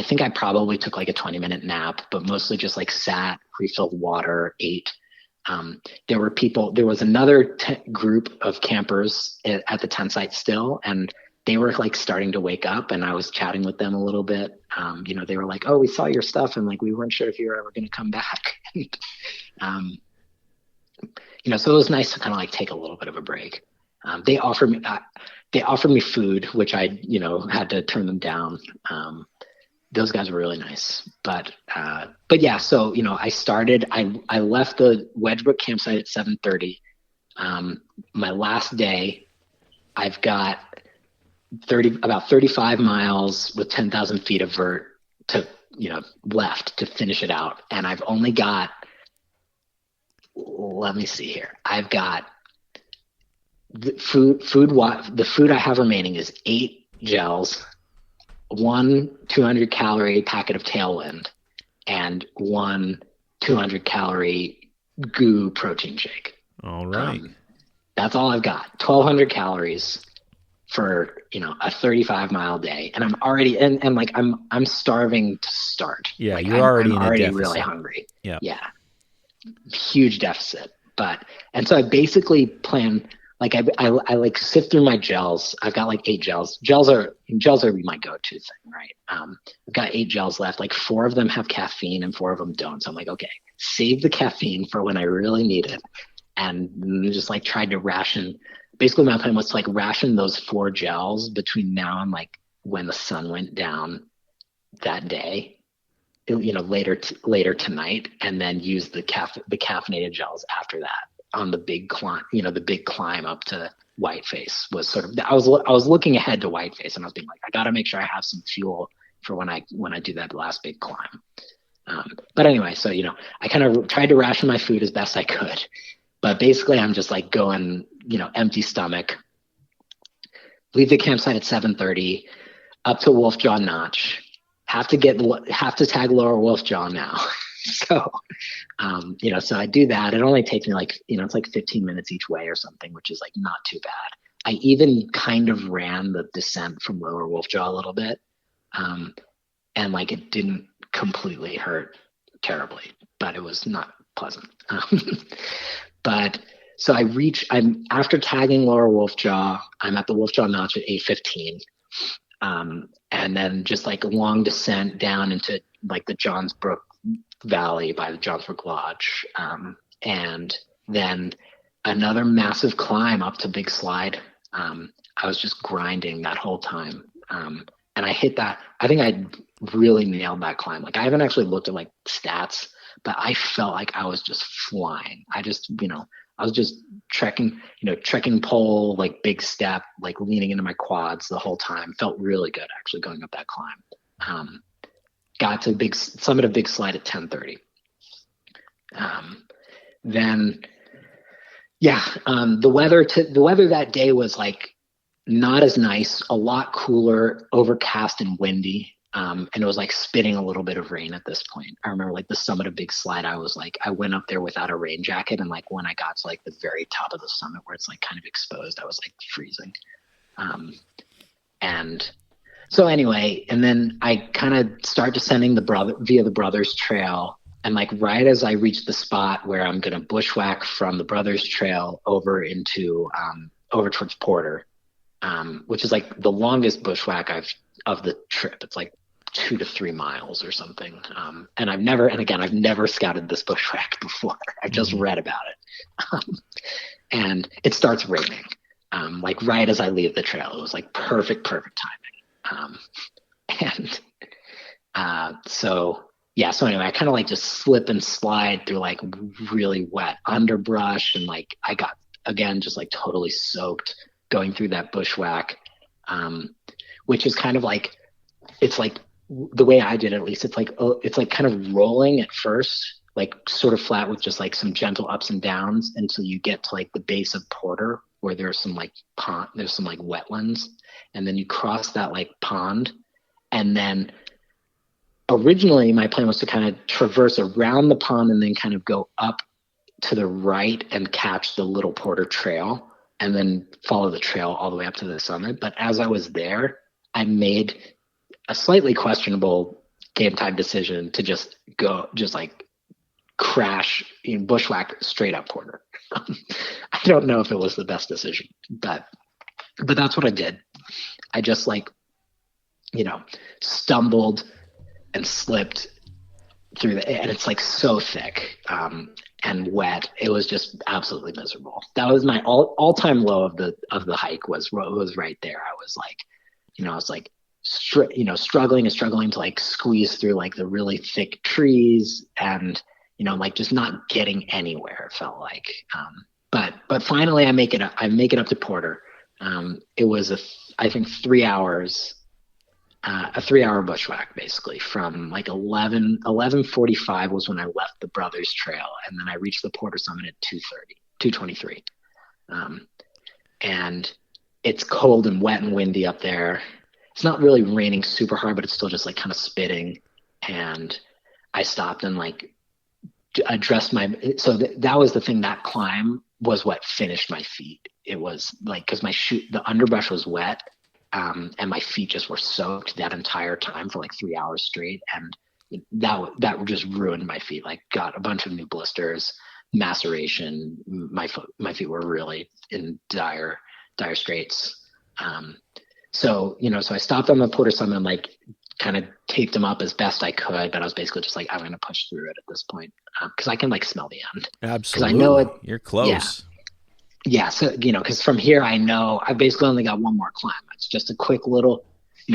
think I probably took like a 20-minute nap, but mostly just like sat, refilled water, ate. There was another group of campers at the tent site still, and they were like starting to wake up, and I was chatting with them a little bit. They were like, "Oh, we saw your stuff, and like we weren't sure if you were ever going to come back." So it was nice to kind of like take a little bit of a break. They offered me food, which I had to turn them down. Those guys were really nice, but yeah. So I left the Wedgebrook campsite at 7:30. My last day, I've got about 35 miles with 10,000 feet of vert to left to finish it out, and I've only got. Let me see here. I've got the food I have remaining is 8 gels, 1 200-calorie packet of Tailwind, and 1 200-calorie goo protein shake. All right. That's all I've got. 1,200 calories for a 35-mile day, and I'm already and like I'm starving to start. Yeah, like, you're already in a already deficit. really hungry. Yeah. Huge deficit. And so I basically plan, like I like sift through my gels. I've got like 8 gels. Gels are my go-to thing, right? I've got 8 gels left. Like 4 of them have caffeine and 4 of them don't. So I'm like, okay, save the caffeine for when I really need it. And just like tried to ration. Basically my plan was to like ration those 4 gels between now and like when the sun went down that day. Later tonight, and then use the caffeinated gels after that on the big climb. The big climb up to Whiteface was sort of. I was looking ahead to Whiteface, and I was being like, I got to make sure I have some fuel for when I do that last big climb. But anyway, so I kind of tried to ration my food as best I could, but basically I'm just like going, empty stomach. Leave the campsite at 7:30, up to Wolfjaw Notch. Have to tag Lower Wolfjaw now. So, so I do that. It only takes me like, it's like 15 minutes each way or something, which is like not too bad. I even kind of ran the descent from Lower Wolfjaw a little bit. And like it didn't completely hurt terribly, but it was not pleasant. But so I'm after tagging Lower Wolfjaw, I'm at the Wolfjaw Notch at 8:15. And then just like a long descent down into like the Johnsbrook Valley by the Johnsbrook Lodge. And then another massive climb up to Big Slide. I was just grinding that whole time. And I hit that. I think I really nailed that climb. Like I haven't actually looked at like stats, but I felt like I was just flying. I was just trekking pole, like big step, like leaning into my quads the whole time. Felt really good actually going up that climb. Got to summit of Big Slide at 10:30. Then, the weather that day was like not as nice, a lot cooler, overcast and windy. And it was like spitting a little bit of rain at this point. I remember like the summit of Big Slide, I went up there without a rain jacket. And like when I got to like the very top of the summit where it's like kind of exposed, I was like freezing. And so anyway, and then I kind of start descending via the Brothers Trail. And like right as I reach the spot where I'm going to bushwhack from the Brothers Trail over into, over towards Porter, which is like the longest bushwhack of the trip. It's like 2 to 3 miles or something. And I've never scouted this bushwhack before. I've just read about it. And it starts raining, like right as I leave the trail. It was like perfect timing. So anyway, I kind of like just slip and slide through like really wet underbrush. And like, I got, again, just like totally soaked going through that bushwhack, which is kind of like, it's like the way I did it, at least it's like kind of rolling at first, like sort of flat with just like some gentle ups and downs until you get to like the base of Porter where there's some like pond, there's some like wetlands. And then you cross that like pond. And then originally my plan was to kind of traverse around the pond and then kind of go up to the right and catch the Little Porter Trail and then follow the trail all the way up to the summit. But as I was there, I made a slightly questionable game time decision to just like crash bushwhack straight up Porter. I don't know if it was the best decision, but that's what I did. I just like, stumbled and slipped through and it's like so thick and wet. It was just absolutely miserable. That was my all-time low of the hike was right there. I was like, I was like, struggling to like squeeze through like the really thick trees and, like just not getting anywhere, it felt like. But finally I make it up to Porter. It was I think 3 hours, a 3-hour bushwhack basically from like 11:45 was when I left the Brothers Trail. And then I reached the Porter Summit at 2:23. And it's cold and wet and windy up there. It's not really raining super hard, but it's still just like kind of spitting. And I stopped and like addressed that was the thing. That climb was what finished my feet. It was like, cause the underbrush was wet. And my feet just were soaked that entire time for like 3 hours straight. And that just ruined my feet. Like got a bunch of new blisters, maceration. My feet were really in dire straits. So I stopped on the Porter Summit and like kind of taped them up as best I could, but I was basically just like, I'm going to push through it at this point. Cause I can like smell the end. Absolutely. I know it. You're close. Yeah. So, cause from here, I know I've basically only got one more climb. It's just a quick little,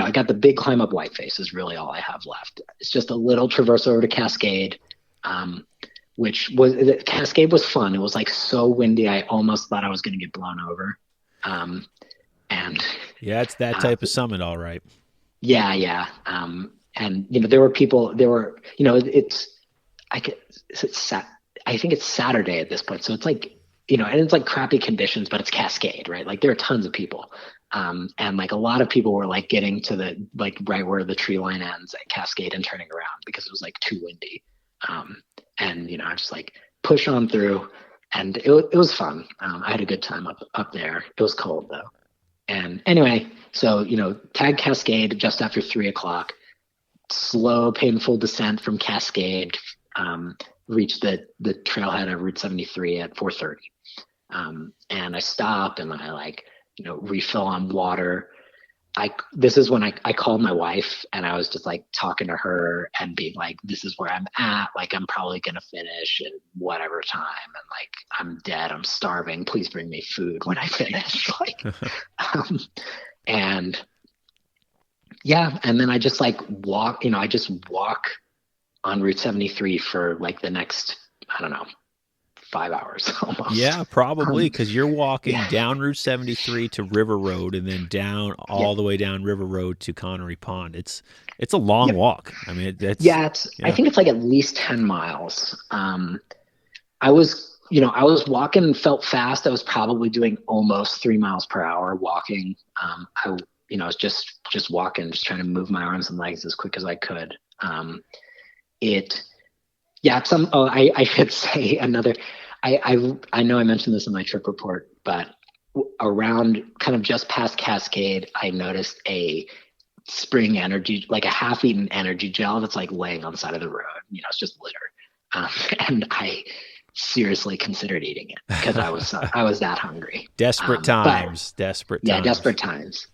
I got the big climb up Whiteface is really all I have left. It's just a little traverse over to Cascade, Cascade was fun. It was like so windy. I almost thought I was going to get blown over. And yeah, it's that type of summit. All right. Yeah. And there were people, I think it's Saturday at this point. So it's like, and it's like crappy conditions, but it's Cascade, right? Like there are tons of people. And like a lot of people were like getting to the, like right where the tree line ends at Cascade and turning around because it was like too windy. And, I just like push on through and it was fun. I had a good time up there. It was cold though. And anyway, so, tag Cascade just after 3:00, slow, painful descent from Cascade, reached the trailhead of Route 73 at 4:30. And I stopped and I like, refill on water. This is when I called my wife and I was just like talking to her and being like, this is where I'm at. Like, I'm probably going to finish at whatever time. And like, I'm dead. I'm starving. Please bring me food when I finish. Like, and yeah. And then I just like walk, I just walk on Route 73 for like the next, I don't know, 5 hours almost. Yeah, probably because you're walking down Route 73 to River Road and then down all the way down River Road to Connery Pond. It's a long walk. I mean, I think it's like at least 10 miles. I was walking and felt fast. I was probably doing almost 3 miles per hour walking. I was just walking, just trying to move my arms and legs as quick as I could. I should say another, I know I mentioned this in my trip report, but around kind of just past Cascade, I noticed a spring energy, like a half-eaten energy gel that's like laying on the side of the road. It's just litter. And I seriously considered eating it because I was that hungry. Desperate times. Yeah, desperate times.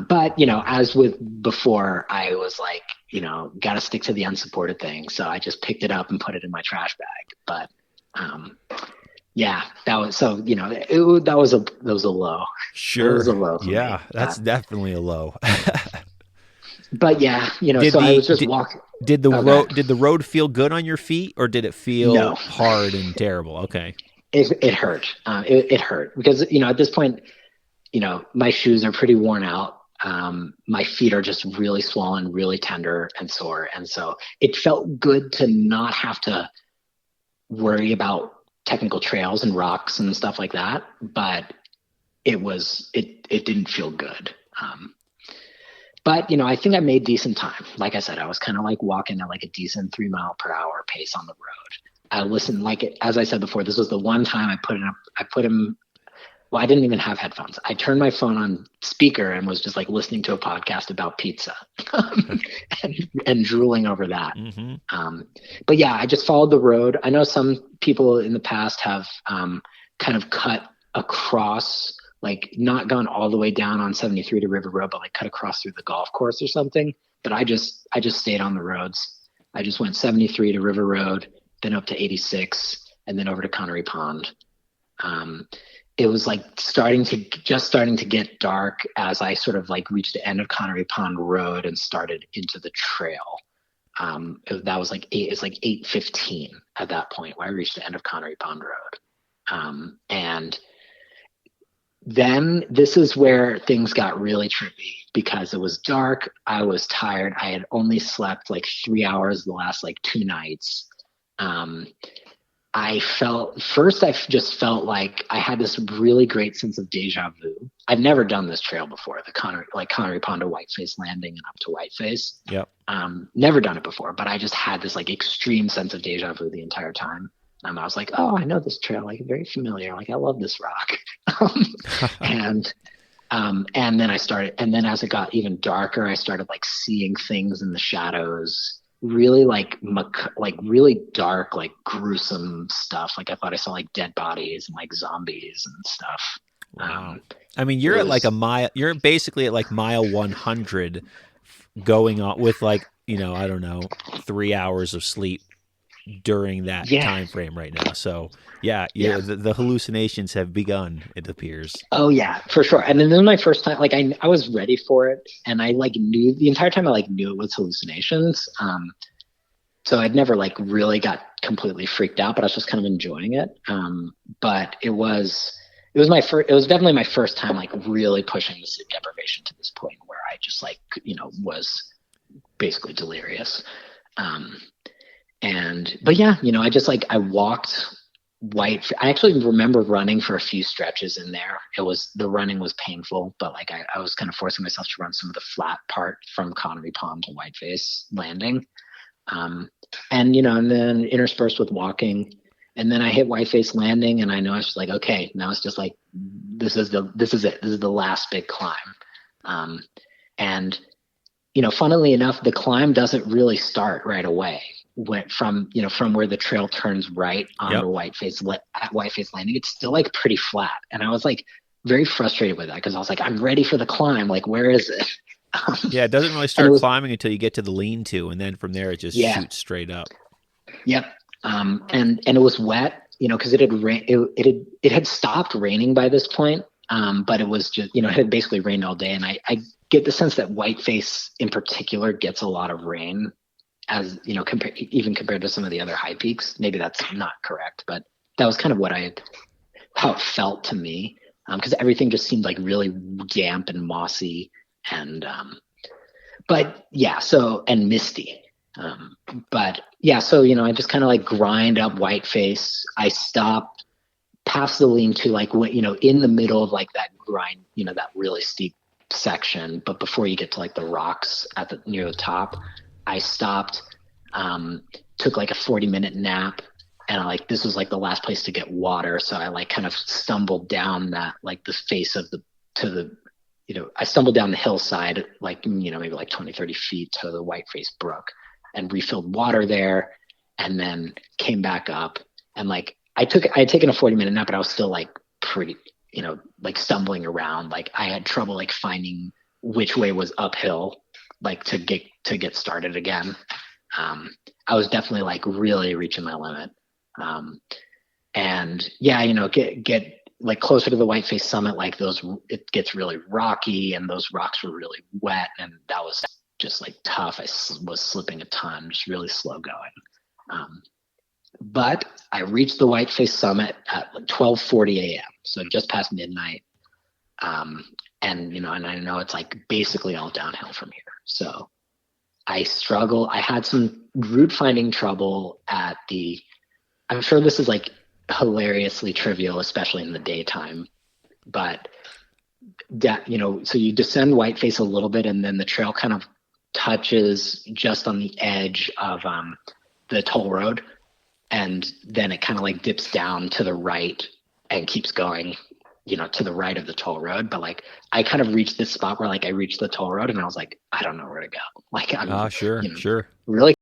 But, as with before, I was like, got to stick to the unsupported thing. So I just picked it up and put it in my trash bag. But, that was, so, that was a low. Sure. That was a low. Yeah, that's definitely a low. But yeah, so I was just walking. Did the road feel good on your feet or did it feel hard and terrible? Okay. It hurt. It hurt because, at this point, my shoes are pretty worn out. My feet are just really swollen, really tender and sore. And so it felt good to not have to worry about technical trails and rocks and stuff like that. But it didn't feel good. But, I think I made decent time. Like I said, I was kind of like walking at like a decent 3 mile per hour pace on the road. I listened, as I said before, this was the one time I put him well, I didn't even have headphones. I turned my phone on speaker and was just like listening to a podcast about pizza and drooling over that. But yeah, I just followed the road. I know some people in the past have kind of cut across, like not gone all the way down on 73 to River Road, but like cut across through the golf course or something. But I just stayed on the roads. I just went 73 to River Road, then up to 86, and then over to Connery Pond. It was like starting to get dark as I sort of like reached the end of Connery Pond Road and started into the trail. That was like it's like 8:15 at that point where I reached the end of Connery Pond Road. And then this is where things got really trippy because it was dark. I was tired. I had only slept like 3 hours the last like 2 nights. I just felt like I had this really great sense of deja vu. I've never done this trail before, the Connery Pond to Whiteface Landing and up to Whiteface. Yep. Never done it before, but I just had this like extreme sense of deja vu the entire time. I was like, oh, I know this trail, like very familiar. Like I love this rock. And then and then as it got even darker, I started like seeing things in the shadows. Really like really dark, like gruesome stuff. Like I thought I saw like dead bodies and like zombies and stuff. Wow. I mean, you're at like a mile. You're basically at like mile 100, going on with like I don't know 3 hours of sleep during that time frame right now. So the hallucinations have begun. It appears. Oh yeah, for sure. And then this was my first time. Like I was ready for it, and I like knew the entire time. I like knew it was hallucinations. So I'd never like really got completely freaked out, but I was just kind of enjoying it. But it was definitely my first time like really pushing the sleep deprivation to this point where I just like was basically delirious. But yeah, I just like I walked I actually remember running for a few stretches in there. The running was painful, but like I was kind of forcing myself to run some of the flat part from Connery Pond to Whiteface Landing. And then interspersed with walking, and then I hit Whiteface Landing, and I know I was like, okay, now it's just like, this is it. This is the last big climb. And funnily enough, the climb doesn't really start right away. Went from where the trail turns right onto Whiteface Landing, it's still like pretty flat. And I was like very frustrated with that because I was like, I'm ready for the climb. Like, where is it? It doesn't really start climbing until you get to the lean-to, and then from there it just shoots straight up. Yep. And it was wet, because it had stopped raining by this point. But it was just, it had basically rained all day, and I get the sense that Whiteface in particular gets a lot of rain, as even compared to some of the other high peaks. Maybe that's not correct, but that was kind of how it felt to me, because everything just seemed like really damp and mossy, and and misty. I just kind of like grind up Whiteface. I stopped past the lean-to, like in the middle of like that grind, that really steep section. But before you get to like the rocks near the top, I stopped, took like a 40-minute nap, and this was like the last place to get water. So I like kind of stumbled down that, like the face of I stumbled down the hillside, like, maybe like 20, 30 feet to the Whiteface Brook, and refilled water there, and then came back up. And like, I had taken a 40-minute nap, but I was still like pretty, like stumbling around. Like I had trouble like finding which way was uphill, like to get started again. I was definitely like really reaching my limit. Get like closer to the Whiteface summit, like it gets really rocky, and those rocks were really wet, and that was just like tough. I was slipping a ton, just really slow going. But I reached the Whiteface summit at like 12:40 a.m. So just past midnight. And I know it's like basically all downhill from here. So I had some route finding trouble I'm sure this is like hilariously trivial, especially in the daytime, but so you descend Whiteface a little bit, and then the trail kind of touches just on the edge of the toll road, and then it kind of like dips down to the right and keeps going to the right of the toll road. But like, I kind of reached this spot where like I reached the toll road and I was like, I don't know where to go. Like, I'm, Ah, sure, sure. really